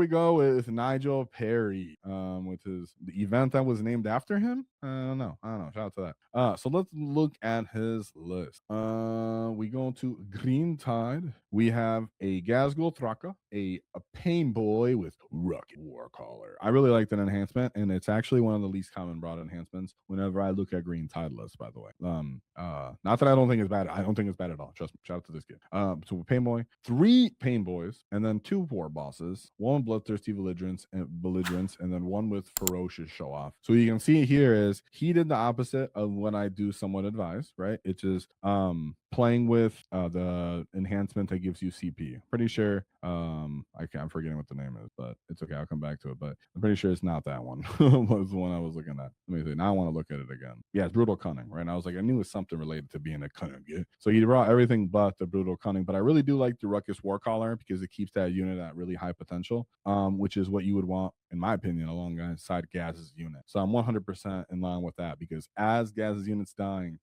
we go with Nigel Perry, with the event that was named after him. I don't know. Shout out to that. So let's look at his list. We go to Green Tide. We have a Gazgul Thraka, a Pain Boy with Rocket Warcaller. I really like that enhancement, and it's actually one of the least common brought enhancements whenever I look at Green Tide lists, by the way. Not that I don't think it's bad. I don't think it's bad at all. Trust me. Shout out to this kid. So Pain Boy, 3 Pain Boys, and then 2 War Bosses, 1 Bloodthirsty Belligerents, and then 1 with Ferocious Show Off. So you can see here is he did the opposite of what I do somewhat advise, right? It's just playing with the enhancement that gives you CP. Pretty sure I'm forgetting what the name is, but it's okay. I'll come back to it. But I'm pretty sure it's not that one. Was the one I was looking at. Let me see. Now I want to look at it again. Yeah, it's Brutal Cunning, right? And I was like, I knew it was something related to being a cunning. So he brought everything but the Brutal Cunning. But I really do like the Ruckus Warcaller because it keeps that unit at really high potential, which is what you would want, in my opinion, alongside Gaz's unit. So I'm 100% in line with that because as Gaz's unit's dying,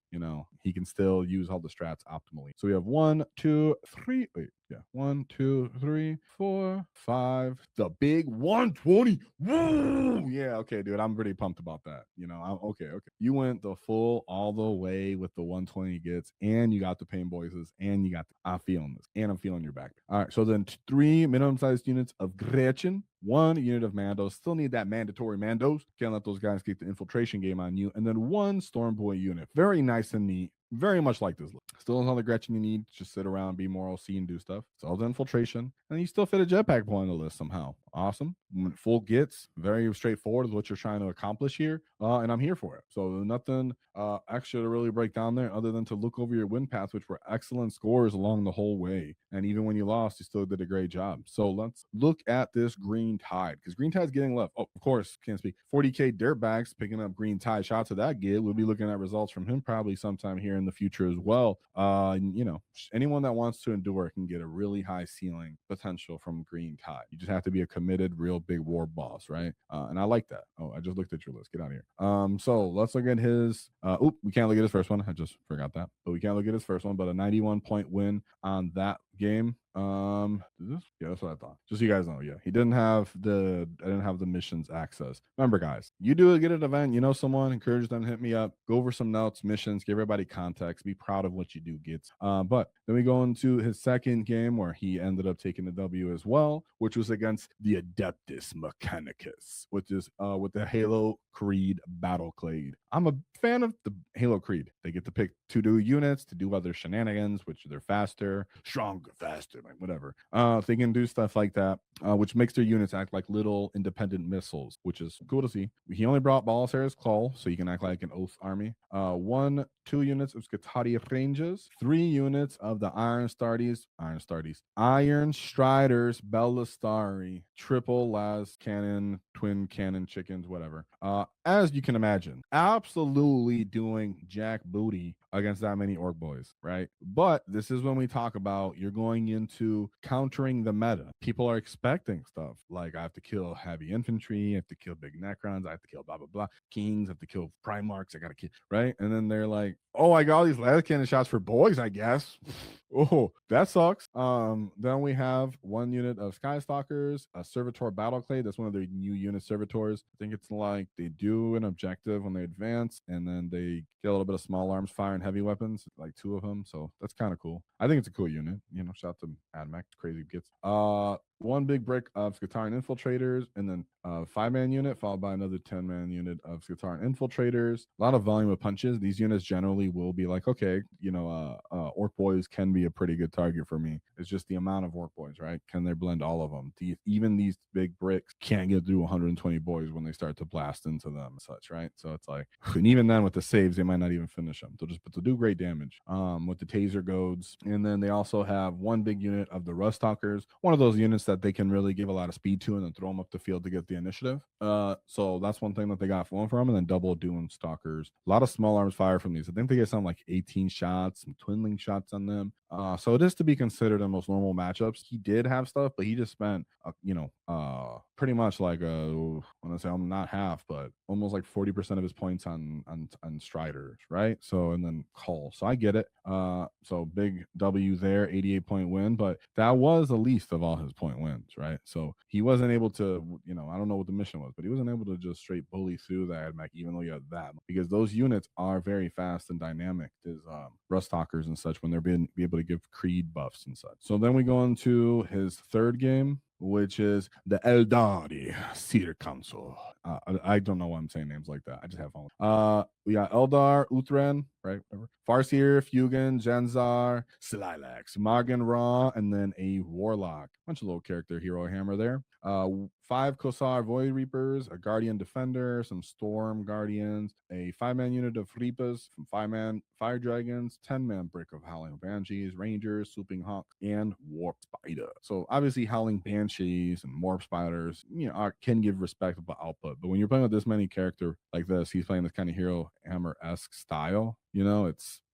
he can still use all the strats optimally. So we have 1, 2, 3. Wait, yeah, 1, 2, 3, 4, 5. The big 120. Woo! Yeah, okay, dude. I'm pretty pumped about that. I'm okay. You went the full all the way with the 120 gets, and you got the Pain Boys, and you got I'm feeling this, and I'm feeling your back. All right, so then 3 minimum sized units of Gretchen, 1 unit of Mandos. Still need that mandatory Mandos. Can't let those guys get the infiltration game on you. And then 1 Storm Boy unit. Very nice and neat. Very much like this list. Still all the Gretchen you need. Just sit around, be more OC, and do stuff. It's all the infiltration. And you still fit a jetpack point on the list somehow. Awesome. Full gets. Very straightforward with what you're trying to accomplish here. And I'm here for it. So nothing extra to really break down there other than to look over your win path, which were excellent scores along the whole way. And even when you lost, you still did a great job. So let's look at this Green Tide, because Green Tide's getting left. Oh, of course, can't speak. 40K Dirtbags picking up Green Tide. Shout out to that gig. We'll be looking at results from him probably sometime here in the future as well. Anyone that wants to endure can get a really high ceiling potential from Green Tide. You just have to be a committed, real big war boss, right? And I like that. Oh, I just looked at your list. Get out of here. So let's look at his. We can't look at his first one. I just forgot that. But we can't look at his first one. But a 91-point win on that game. Yeah, that's what I thought. Just so you guys know, yeah, I didn't have the missions access. Remember, guys, you do get an event, someone, encourage them to hit me up, go over some notes, missions, give everybody context, be proud of what you do get. But then we go into his second game where he ended up taking the W as well, which was against the Adeptus Mechanicus, which is with the Halo Creed Battle Clade. I'm a fan of the Halo Creed. They get to pick 2 units to do other shenanigans, which they're faster, stronger, faster, like whatever. They can do stuff like that, which makes their units act like little independent missiles, which is cool to see. He only brought Balsair's Claw, so you can act like an Oath army. 2 units of Scutari Ranges, 3 units of the Iron Striders, Bellastari, triple las cannon, twin cannon chickens, whatever. As you can imagine, absolutely doing jack booty against that many orc boys, right? But this is when we talk about you're going into countering the meta. People are expecting stuff like I have to kill heavy infantry, I have to kill big necrons, I have to kill blah blah blah, kings, I have to kill primarchs, I gotta kill, right? And then they're like, oh, I got all these ladder cannon shots for boys, I guess. Oh, that sucks. Then we have 1 unit of Skystalkers, a Servitor Battle Clay. That's one of their new unit servitors. I think it's like they do an objective when they advance, and then they get a little bit of small arms fire and heavy weapons, like 2 of them. So that's kind of cool. I think it's a cool unit. Shout out to AdMech, crazy gets. 1 big brick of Skitaran Infiltrators, and then a 5-man unit, followed by another 10-man unit of Skitaran Infiltrators. A lot of volume of punches. These units generally will be like, okay, Orc Boys can be a pretty good target for me. It's just the amount of Orc Boys, right? Can they blend all of them? Even these big bricks can't get through 120 boys when they start to blast into them and such, right? So it's like, and even then with the saves, they might not even finish them. They'll do great damage with the Taser Goads. And then they also have 1 big unit of the Rust Talkers, one of those units that they can really give a lot of speed to and then throw them up the field to get the initiative. So that's one thing that they got going for them. And then double Doom Stalkers. A lot of small arms fire from these. I think they get something like 18 shots, some twinling shots on them. So it is to be considered in most normal matchups. He did have stuff, but he just spent, pretty much like when I say I'm not half, but almost like 40% of his points on Striders, right? So and then Cull. So I get it. So big W there, 88-point win, but that was the least of all his point wins, right? So he wasn't able to, I don't know what the mission was, but he wasn't able to just straight bully through the AdMech, even though you have that, because those units are very fast and dynamic. There's Rust Talkers and such when they're being be able to give Creed buffs and such. So then we go into his third game, which is the Eldari Cedar Council. I don't know why I'm saying names like that. I just have fun. We got Eldar, Uthran, right? Farseer, Fugan, Genzar, Slilax, Magan Ra, and then a Warlock. Bunch of little character hero hammer there. 5 Kosar Void Reapers, a Guardian Defender, some Storm Guardians, a 5-man unit of Reapers, from 5-man Fire Dragons, 10-man brick of Howling Banshees, Rangers, Swooping Hawk, and Warp Spider. So obviously Howling Banshees and Warp Spiders, can give respectable output. But when you're playing with this many character like this, he's playing this kind of hero hammer-esque style.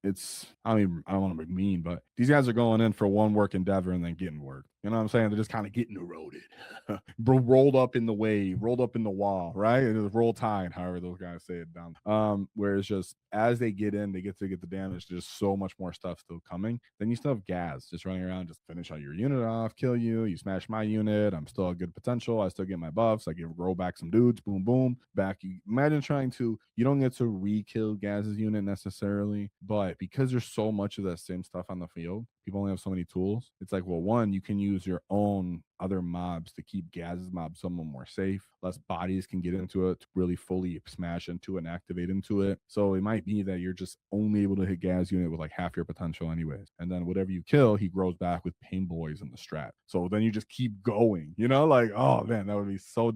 It's I don't want to be mean, but these guys are going in for one work endeavor and then getting work. You know what I'm saying? They're just kind of getting eroded, rolled up in the wave, rolled up in the wall, right? It is roll tide, however those guys say it down. Whereas just as they get in, they get to get the damage. There's so much more stuff still coming. Then you still have Gaz just running around, just finish out your unit off, kill you. You smash my unit. I'm still a good potential. I still get my buffs. I get roll back some dudes. Boom, boom, back. You imagine you don't get to re-kill Gaz's unit necessarily, but because there's so much of that same stuff on the field, people only have so many tools. It's like, well, one, you can use your own other mobs to keep Gaz's mob somewhat more safe. Less bodies can get into it to really fully smash into it and activate into it. So it might be that you're just only able to hit Gaz unit with like half your potential anyways. And then whatever you kill, he grows back with Pain Boys in the strat. So then you just keep going, like, oh man, that would be so.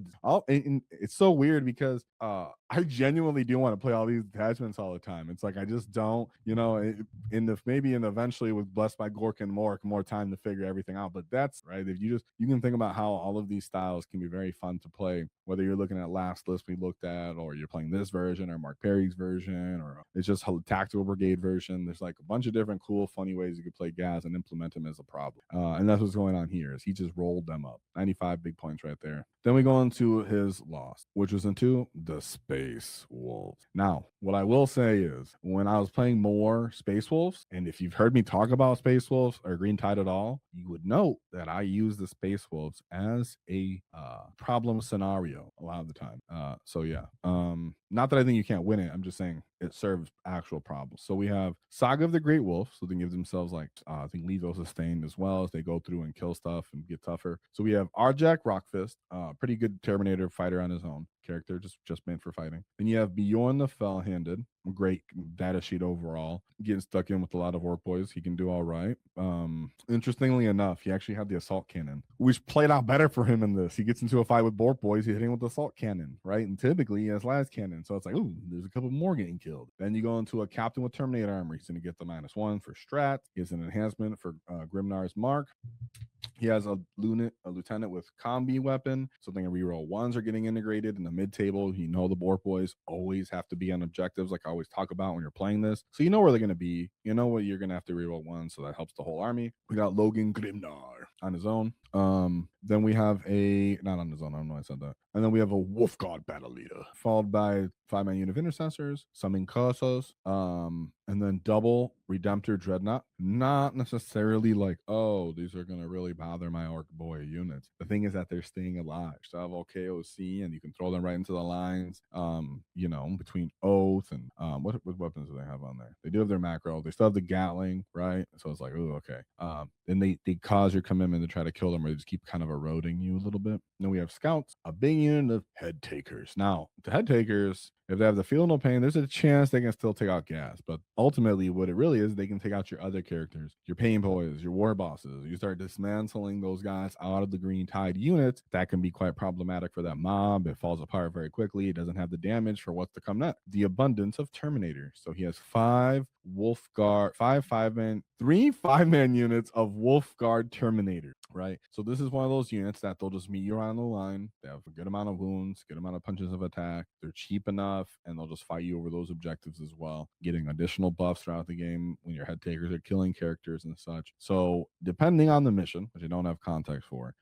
And it's so weird because I genuinely do want to play all these attachments all the time. It's like I just don't, maybe eventually with Blessed by Gork and more time to figure everything out. But that's right. If you can think about how all of these styles can be very fun to play, whether you're looking at last list we looked at, or you're playing this version or Mark Perry's version, or it's just a tactical brigade version. There's like a bunch of different cool, funny ways you could play Gaz and implement him as a problem. And that's what's going on here is he just rolled them up. 95 big points right there. Then we go into his loss, which was into the Space Wolves. Now, what I will say is when I was playing more Space Wolves, and if you've heard me talk about Space Wolves or Green Tide at all, you would note that I use the Space Wolves as a problem scenario a lot of the time. So yeah, not that I think you can't win it. I'm just saying it serves actual problems. So we have Saga of the Great Wolf, so they give themselves like I think lethal sustain as well as they go through and kill stuff and get tougher. So we have Arjak Rockfist, pretty good Terminator fighter on his own character, just meant for fighting. Then you have Bjorn the Fell-Handed, great data sheet overall. Getting stuck in with a lot of Orc Boys, he can do all right. Interestingly enough, he actually had the assault cannon, which played out better for him in this. He gets into a fight with Orc Boys, he's hitting with the assault cannon, right? And typically he has las cannon, so it's like, ooh, there's a couple more getting killed. Then you go into a captain with Terminator armor. He's going to get the -1 for strat. He has an enhancement for Grimnar's Mark. He has a lieutenant with combi weapon, so they can reroll ones are getting integrated in the mid table. The Bork Boys always have to be on objectives, like I always talk about when you're playing this. So you know where they're going to be. You know what you're going to have to reroll ones, so that helps the whole army. We got Logan Grimnar on his own. Then we have not on his own. I don't know why I said that. And then we have a Wolf God Battle Leader, followed by 5-man unit of intercessors, summon Cursos, and then double Redemptor Dreadnought. Not necessarily like, oh, these are gonna really bother my Orc Boy units. The thing is that they're staying alive. So I have KOC, and you can throw them right into the lines. Between Oath and what weapons do they have on there? They do have their macro. They still have the Gatling, right? So it's like, oh, okay. Then they cause your commitment to try to kill them, or they just keep kind of eroding you a little bit. Then we have Scouts, a big unit of Head Takers. Now, the Head Takers, if they have the Feel No Pain, there's a chance they can still take out Gas. But ultimately, what it really is, they can take out your other characters, your Pain Boys, your War Bosses. You start dismantling those guys out of the Green Tide units. That can be quite problematic for that mob. It falls apart very quickly. It doesn't have the damage for what's to come next. The abundance of Terminator. So he has 5 5-man units of Wolf Guard Terminator. right? So this is one of those units that they'll just meet you on the line. They have a good amount of wounds, good amount of punches of attack. They're cheap enough, and they'll just fight you over those objectives as well, getting additional buffs throughout the game when your head takers are killing characters and such. So depending on the mission, which I don't have context for,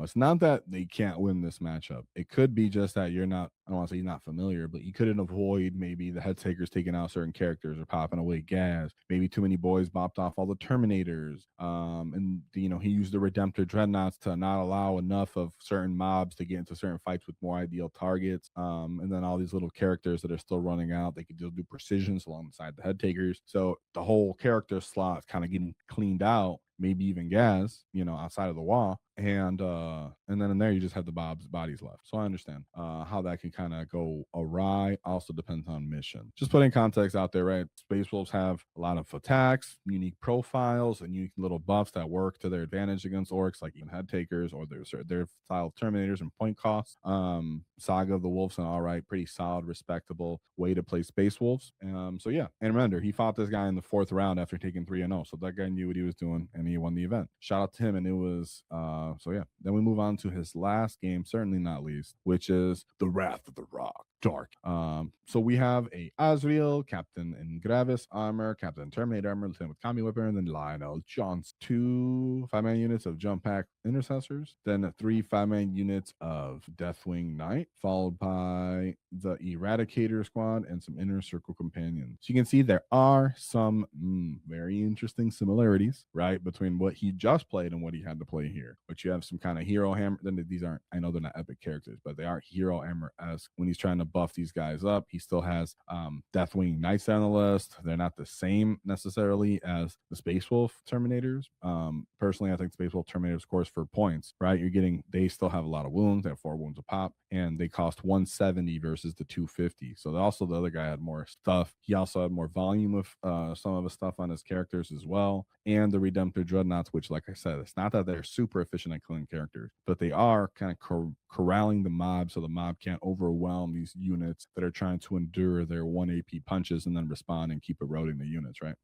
it's not that they can't win this matchup. It could be just that you're not, I don't want to say you're not familiar, but you couldn't avoid maybe the head takers taking out certain characters or popping away gas. Maybe too many boys bopped off all the Terminators. And he used the Redemptor Dreadnoughts to not allow enough of certain mobs to get into certain fights with more ideal targets. And then all these little characters that are still running out, they could do precisions alongside the head takers. So the whole character slot is kind of getting cleaned out, maybe even gas, outside of the wall. And then in there you just have the bodies left. So I understand how that can kind of go awry. Also depends on mission. Just putting context out there, right? Space Wolves have a lot of attacks, unique profiles, and unique little buffs that work to their advantage against orcs, like even head takers or their style of Terminators and point costs. Saga of the Wolves, an all right, pretty solid, respectable way to play Space Wolves. So yeah, and remember, he fought this guy in the 4th round after taking 3-0. So that guy knew what he was doing, and he won the event. Shout out to him, and it was so yeah. Then we move on to his last game, certainly not least, which is the Wrath of the Rock. Dark. So we have a Azrael, Captain in Gravis armor, Captain Terminator armor, Lieutenant with Combi Whipper, and then Lionel Johnson. 2 5-man units of Jump Pack Intercessors, then 3 5-man units of Deathwing Knight, followed by the Eradicator Squad and some Inner Circle Companions. So you can see there are some very interesting similarities, right, between what he just played and what he had to play here. But you have some kind of hero hammer. Then these aren't, I know they're not epic characters, but they are hero hammer-esque when he's trying to buff these guys up. He still has Deathwing Knights on the list. They're not the same necessarily as the Space Wolf Terminators. Personally, I think Space Wolf Terminators, of course, for points, right? They still have a lot of wounds. They have 4 wounds a pop, and they cost 170 versus the 250. So also the other guy had more stuff. He also had more volume of some of his stuff on his characters as well. And the Redemptor Dreadnoughts, which, like I said, it's not that they're super efficient at killing characters, but they are kind of corralling the mob so the mob can't overwhelm these units that are trying to endure their 1 AP punches and then respond and keep eroding the units, right?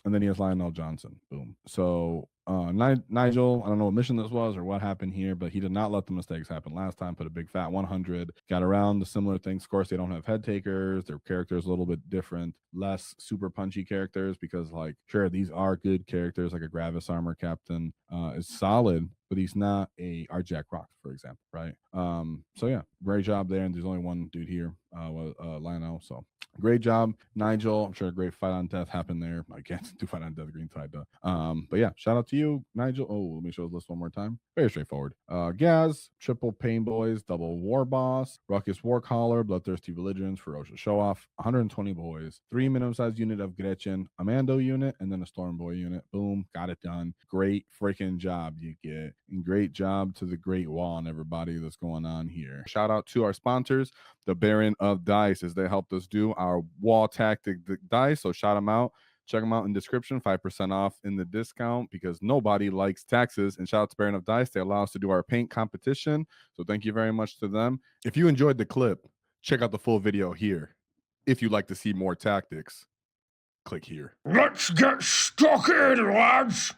And then he has Lionel Johnson. Boom. So Nigel, I don't know what mission this was or what happened here, but he did not let the mistakes happen last time. Put a big fat 100, got around the similar things. Of course, they don't have head takers. Their characters a little bit different, less super punchy characters because, like, sure, these are good characters. Like a Gravis armor captain is solid, but he's not a our Jack Rock, for example, right? So yeah, great job there. And there's only one dude here, Lionel. So great job, Nigel. I'm sure a great fight on death happened there. I can't do fight on death, green tide, but yeah, shout out to you, Nigel. Oh, let me show this list one more time. Very straightforward. Gaz, triple Pain Boys, double War Boss, Ruckus War Caller, Bloodthirsty Religions, Ferocious Show Off, 120 boys, 3 minimum size unit of Gretchen, a Mando unit, and then a Storm Boy unit. Boom, got it done. Great freaking job you get. And great job to the Great Wall and everybody that's going on here. Shout out to our sponsors, the Baron of Dice, as they helped us do our wall tactic dice. So shout them out. Check them out in the description, 5% off in the discount because nobody likes taxes. And shout out to Baron of Dice. They allow us to do our paint competition. So thank you very much to them. If you enjoyed the clip, check out the full video here. If you'd like to see more tactics, click here. Let's get stuck in, lads!